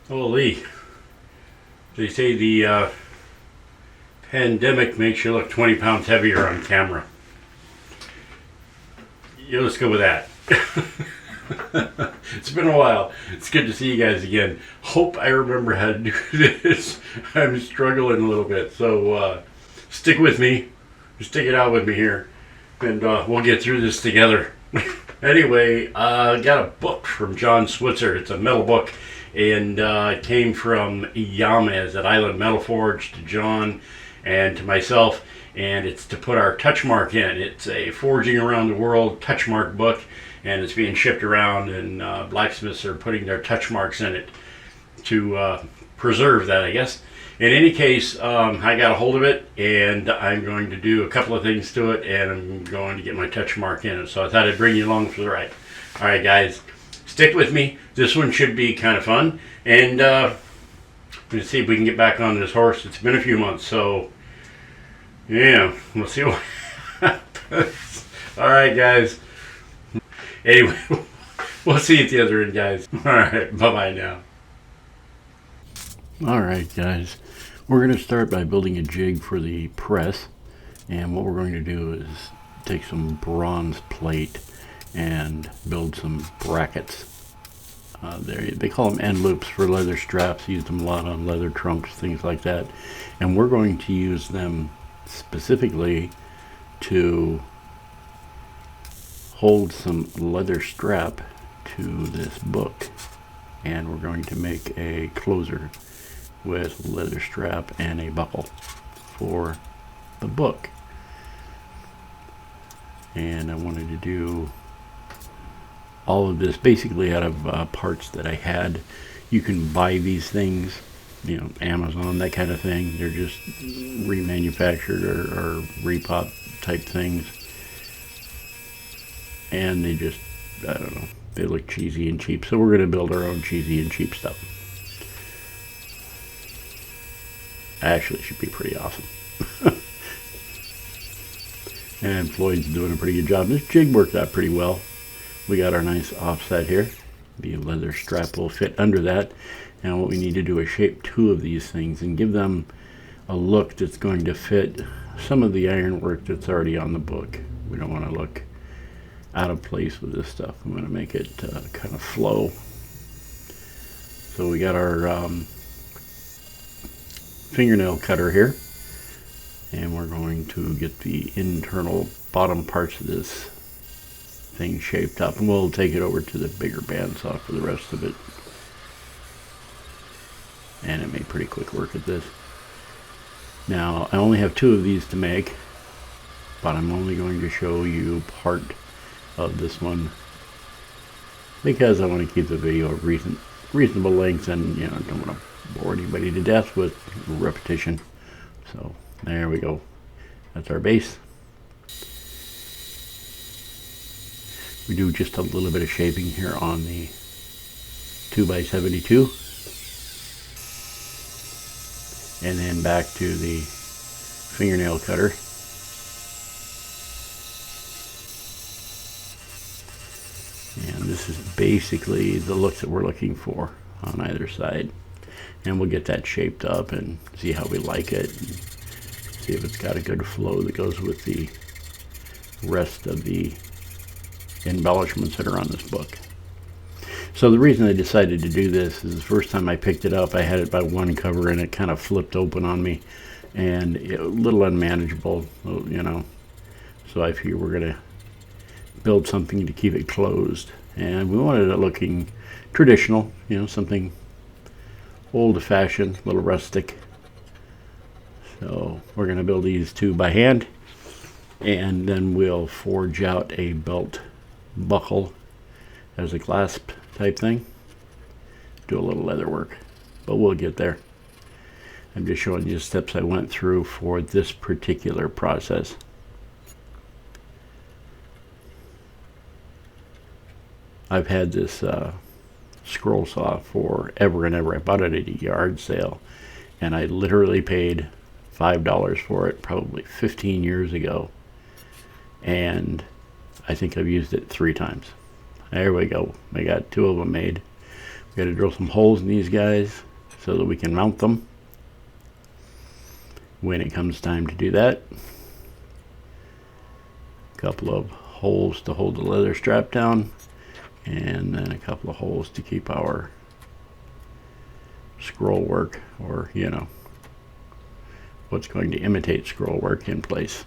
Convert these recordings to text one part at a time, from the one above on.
Holy, they say the pandemic makes you look 20 pounds heavier on camera. Yeah, let's go with that. It's been a while. It's good to see you guys again. Hope I remember how to do this. I'm struggling a little bit, so stick with me. Stick it out with me here, and we'll get through this together. Anyway, I got a book from John Switzer. It's a metal book, and it came from Yamez at Island Metal Forge to John and to myself, and it's to put our touchmark in. It's a Forging Around the World touchmark book, and it's being shipped around, and blacksmiths are putting their touchmarks in it to preserve that, I guess. In any case, I got a hold of it, and I'm going to do a couple of things to it, and I'm going to get my touchmark in it. So I thought I'd bring you along for the ride. All right, guys, stick with me. This one should be kind of fun, and let's see if we can get back on this horse. It's been a few months, so yeah, we'll see what happens. All right, guys. Anyway, we'll see you at the other end, guys. All right, bye-bye now. All right, guys. We're going to start by building a jig for the press. And what we're going to do is take some bronze plate and build some brackets. They call them end loops for leather straps. Use them a lot on leather trunks, things like that. And we're going to use them specifically to hold some leather strap to this book, and we're going to make a closer with leather strap and a buckle for the book. And I wanted to do all of this basically out of parts that I had. You can buy these things, Amazon, that kind of thing. They're just remanufactured or repop type things. And they just, I don't know, they look cheesy and cheap. So we're going to build our own cheesy and cheap stuff. Actually, it should be pretty awesome. And Floyd's doing a pretty good job. This jig worked out pretty well. We got our nice offset here. The leather strap will fit under that. And what we need to do is shape two of these things and give them a look that's going to fit some of the ironwork that's already on the book. We don't want to look out of place with this stuff. I'm going to make it kind of flow. So we got our fingernail cutter here, and we're going to get the internal bottom parts of this thing shaped up, and we'll take it over to the bigger bandsaw for the rest of it. And it made pretty quick work at this. Now I only have two of these to make, but I'm only going to show you part of this one because I want to keep the video of reasonable length, and don't want to bore anybody to death with repetition. So there we go. That's our base. We do just a little bit of shaping here on the 2x72, and then back to the fingernail cutter. And this is basically the look that we're looking for on either side. And we'll get that shaped up and see how we like it. And see if it's got a good flow that goes with the rest of the embellishments that are on this book. So the reason I decided to do this is the first time I picked it up, I had it by one cover and it kind of flipped open on me. And a little unmanageable, So I figured we're going to build something to keep it closed, and we wanted it looking traditional, something old-fashioned, a little rustic. So we're going to build these two by hand, and then we'll forge out a belt buckle as a clasp type thing. Do a little leather work, but we'll get there. I'm just showing you the steps I went through for this particular process. I've had this scroll saw forever and ever. I bought it at a yard sale, and I literally paid $5 for it probably 15 years ago, and I think I've used it 3 times. There we go. I got 2 of them made. Got to drill some holes in these guys so that we can mount them when it comes time to do that. A couple of holes to hold the leather strap down, and then a couple of holes to keep our scroll work, or you know, what's going to imitate scroll work, in place.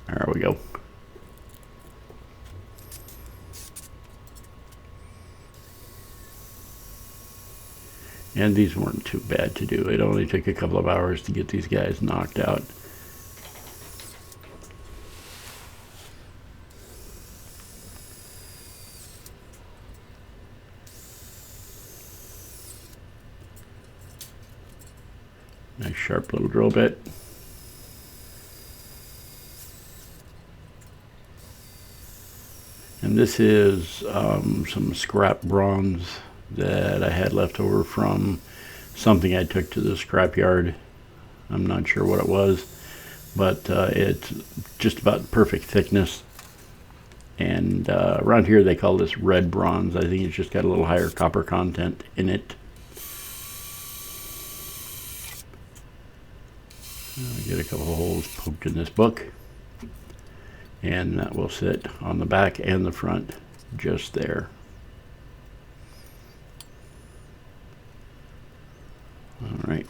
There we go. And these weren't too bad to do. It only took a couple of hours to get these guys knocked out. Nice sharp little drill bit. And this is some scrap bronze that I had left over from something I took to the scrap yard. I'm not sure what it was, but it's just about perfect thickness. And around here they call this red bronze. I think it's just got a little higher copper content in it. Get a couple of holes poked in this book, and that will sit on the back and the front just there. All right,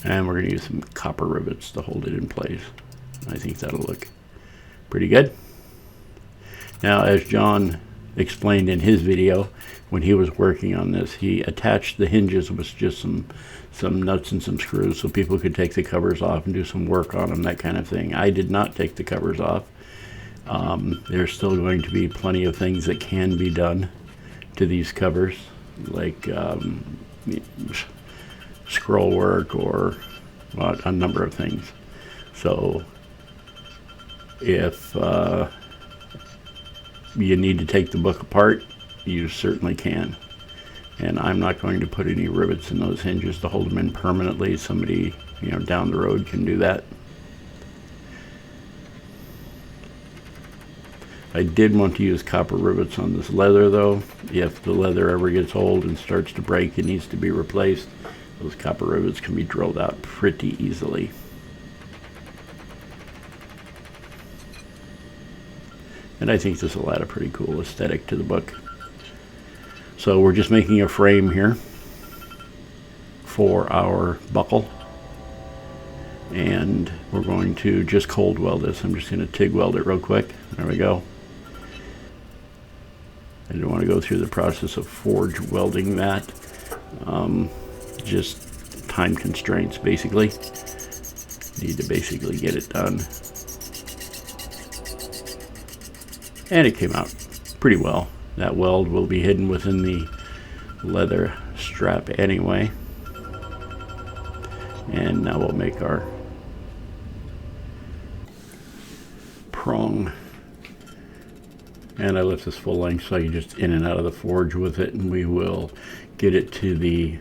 and we're going to use some copper rivets to hold it in place. I think that'll look pretty good. Now, as John explained in his video, when he was working on this, he attached the hinges with just some nuts and some screws so people could take the covers off and do some work on them, that kind of thing. I did not take the covers off. There's still going to be plenty of things that can be done to these covers, like scroll work, or well, a number of things. So if you need to take the book apart, you certainly can. And I'm not going to put any rivets in those hinges to hold them in permanently. Somebody, you know, down the road can do that. I did want to use copper rivets on this leather, though. If the leather ever gets old and starts to break and needs to be replaced, those copper rivets can be drilled out pretty easily. And I think this will add a pretty cool aesthetic to the book. So we're just making a frame here for our buckle, and we're going to just cold weld this. I'm just going to TIG weld it real quick. There we go. I didn't want to go through the process of forge welding that. Just time constraints, basically. Need to basically get it done. And it came out pretty well. That weld will be hidden within the leather strap anyway. And now we'll make our prong. And I left this full length so I can just in and out of the forge with it, and we will get it to the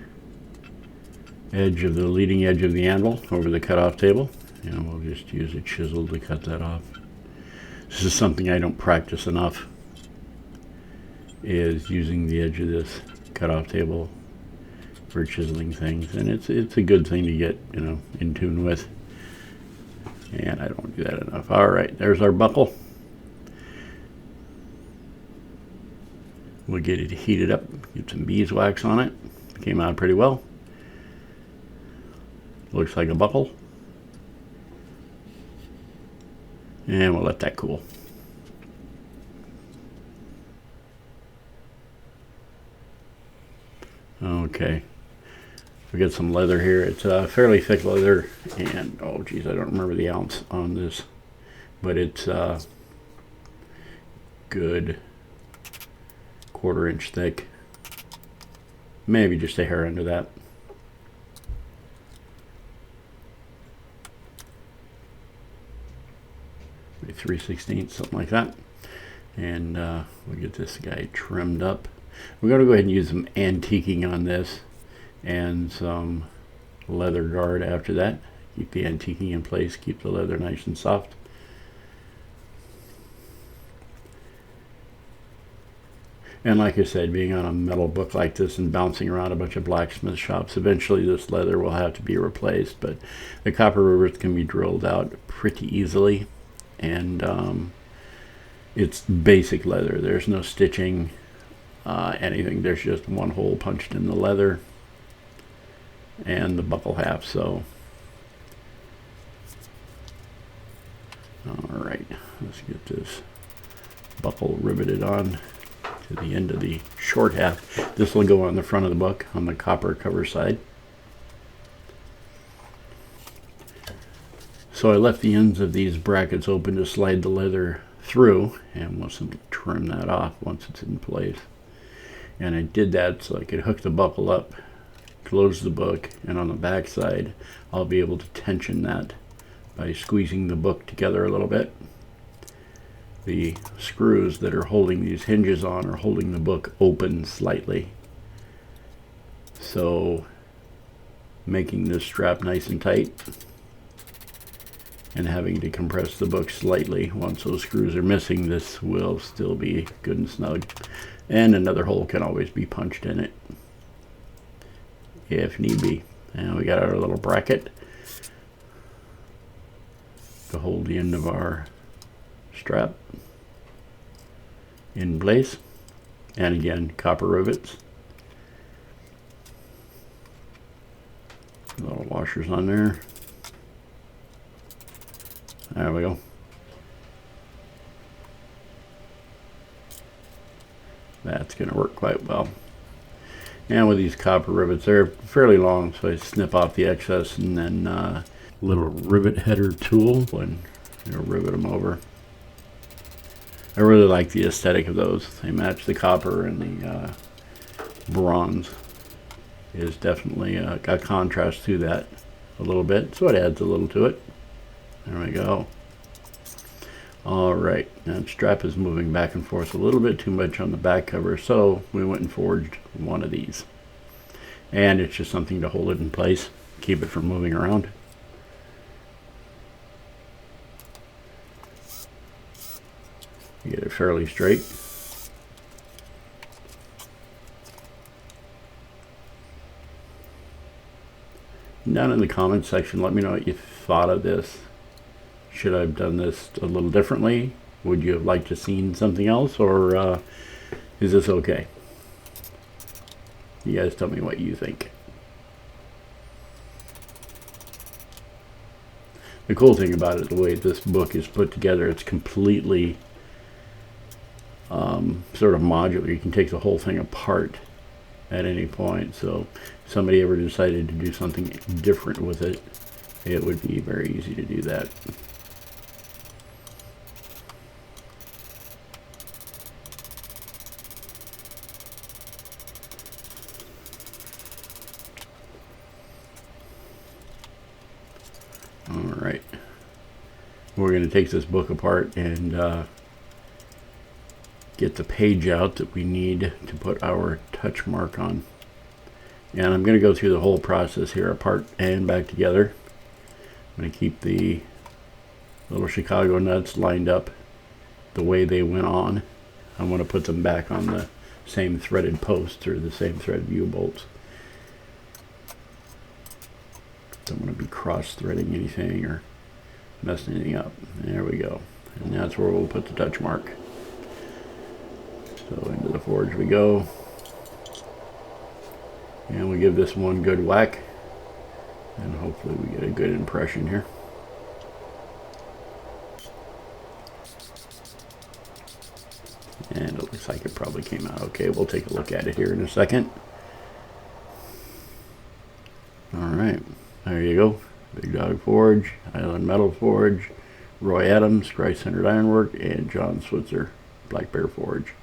edge of the leading edge of the anvil over the cutoff table, and we'll just use a chisel to cut that off. This is something I don't practice enough, is using the edge of this cutoff table for chiseling things, and it's a good thing to get, you know, in tune with, and I don't do that enough. All right, there's our buckle. We'll get it heated up, get some beeswax on it. Came out pretty well. Looks like a buckle. And we'll let that cool. Okay. We got some leather here. It's a fairly thick leather, and oh geez, I don't remember the ounce on this, but it's good 1/4 inch thick. Maybe just a hair under that. Maybe 3/16, something like that. And we'll get this guy trimmed up. We're going to go ahead and use some antiquing on this and some leather guard after that. Keep the antiquing in place, keep the leather nice and soft. And like I said, being on a metal book like this and bouncing around a bunch of blacksmith shops, eventually this leather will have to be replaced. But the copper rivets can be drilled out pretty easily. And it's basic leather. There's no stitching, anything. There's just one hole punched in the leather and the buckle half. So, all right, let's get this buckle riveted on to the end of the short half. This will go on the front of the book on the copper cover side. So I left the ends of these brackets open to slide the leather through, and we'll simply trim that off once it's in place. And I did that so I could hook the buckle up, close the book, and on the back side I'll be able to tension that by squeezing the book together a little bit. The screws that are holding these hinges on are holding the book open slightly, so making this strap nice and tight and having to compress the book slightly. Once those screws are missing, this will still be good and snug, and another hole can always be punched in it if need be. And we got our little bracket to hold the end of our strap in place, and again, copper rivets, little washers on there. There we go. That's going to work quite well. And with these copper rivets, they're fairly long, so I snip off the excess, and then little rivet header tool and rivet them over. I really like the aesthetic of those. They match the copper, and the bronze is definitely a contrast to that a little bit, so it adds a little to it. There we go. All right, now the strap is moving back and forth a little bit too much on the back cover, so we went and forged one of these. And it's just something to hold it in place, keep it from moving around. Get it fairly straight. Down in the comments section, let me know what you thought of this. Should I have done this a little differently? Would you have liked to seen something else, or is this okay? You guys tell me what you think. The cool thing about it, the way this book is put together, it's completely sort of modular. You can take the whole thing apart at any point, so if somebody ever decided to do something different with it, it would be very easy to do that. All right, we're going to take this book apart and get the page out that we need to put our touch mark on. And I'm going to go through the whole process here, apart and back together. I'm going to keep the little Chicago nuts lined up the way they went on. I want to put them back on the same threaded posts or the same threaded U-bolts. Don't want to be cross-threading anything or messing anything up. There we go. And that's where we'll put the touch mark. So into the forge we go. And we give this one good whack. And hopefully we get a good impression here. And it looks like it probably came out okay. We'll take a look at it here in a second. Alright, there you go. Big Dog Forge, Island Metal Forge, Roy Adams, Christ-Centered Ironwork, and John Switzer, Black Bear Forge.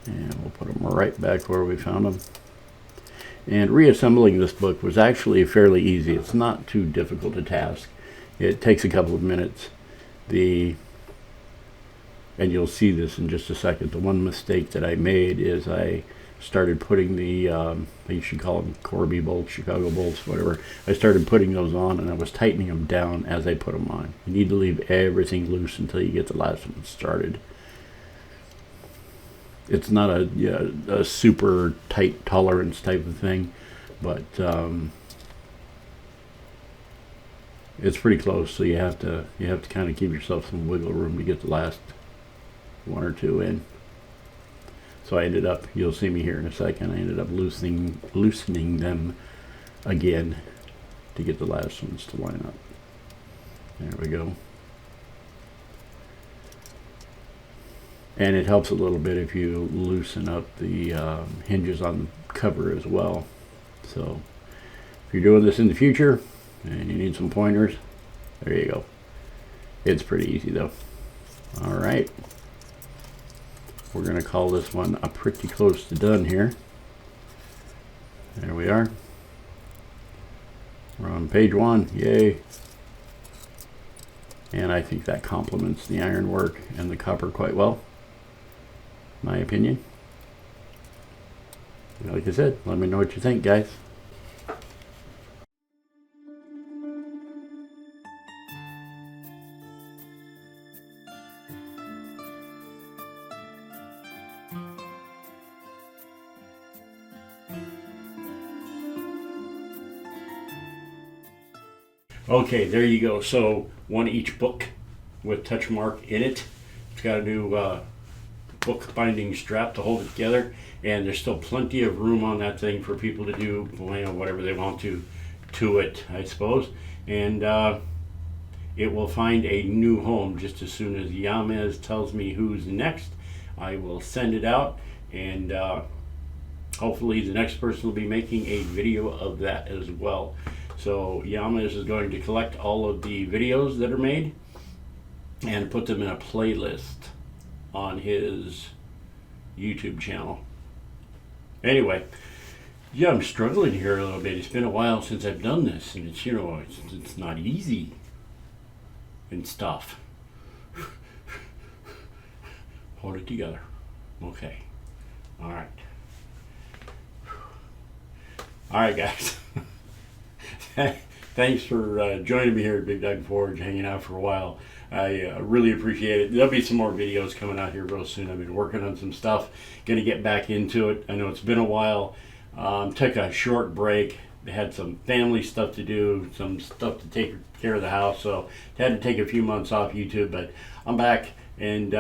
And we'll put them right back where we found them. And reassembling this book was actually fairly easy. It's not too difficult a task. It takes a couple of minutes. And you'll see this in just a second. The one mistake that I made is I started putting the, you should call them Corby bolts, Chicago bolts, whatever. I started putting those on, and I was tightening them down as I put them on. You need to leave everything loose until you get the last one started. It's not a super tight tolerance type of thing, but it's pretty close. So you have to kind of give yourself some wiggle room to get the last one or two in. So I ended up, you'll see me here in a second, I ended up loosening them again to get the last ones to line up. There we go. And it helps a little bit if you loosen up the hinges on the cover as well. So if you're doing this in the future and you need some pointers, there you go. It's pretty easy though. All right. We're going to call this one a pretty close to done here. There we are. We're on page 1. Yay. And I think that complements the ironwork and the copper quite well, my opinion. Like I said, let me know what you think, guys. Okay, there you go. So one each book with Touchmark in it. It's got a new book binding strap to hold it together, and there's still plenty of room on that thing for people to do whatever they want to it, I suppose. And it will find a new home just as soon as Yamez tells me who's next. I will send it out, and hopefully the next person will be making a video of that as well. So Yamez is going to collect all of the videos that are made and put them in a playlist on his YouTube channel. Anyway, yeah, I'm struggling here a little bit. It's been a while since I've done this, and it's, it's not easy and stuff. Hold it together. Okay. All right. All right, guys. Thanks for joining me here at Big Dog Forge, hanging out for a while. I really appreciate it. There'll be some more videos coming out here real soon. I've been working on some stuff, gonna get back into it. I know it's been a while. Took a short break. Had some family stuff to do, some stuff to take care of the house, so had to take a few months off YouTube, but I'm back, and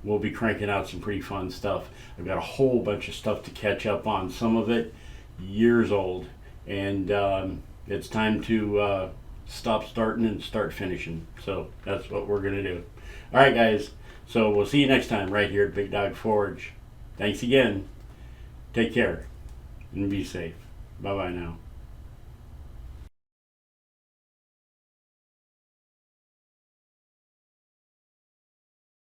we'll be cranking out some pretty fun stuff. I've got a whole bunch of stuff to catch up on, some of it years old, and it's time to stop starting and start finishing. So that's what we're going to do. All right, guys. So we'll see you next time right here at Big Dog Forge. Thanks again. Take care and be safe. Bye-bye now.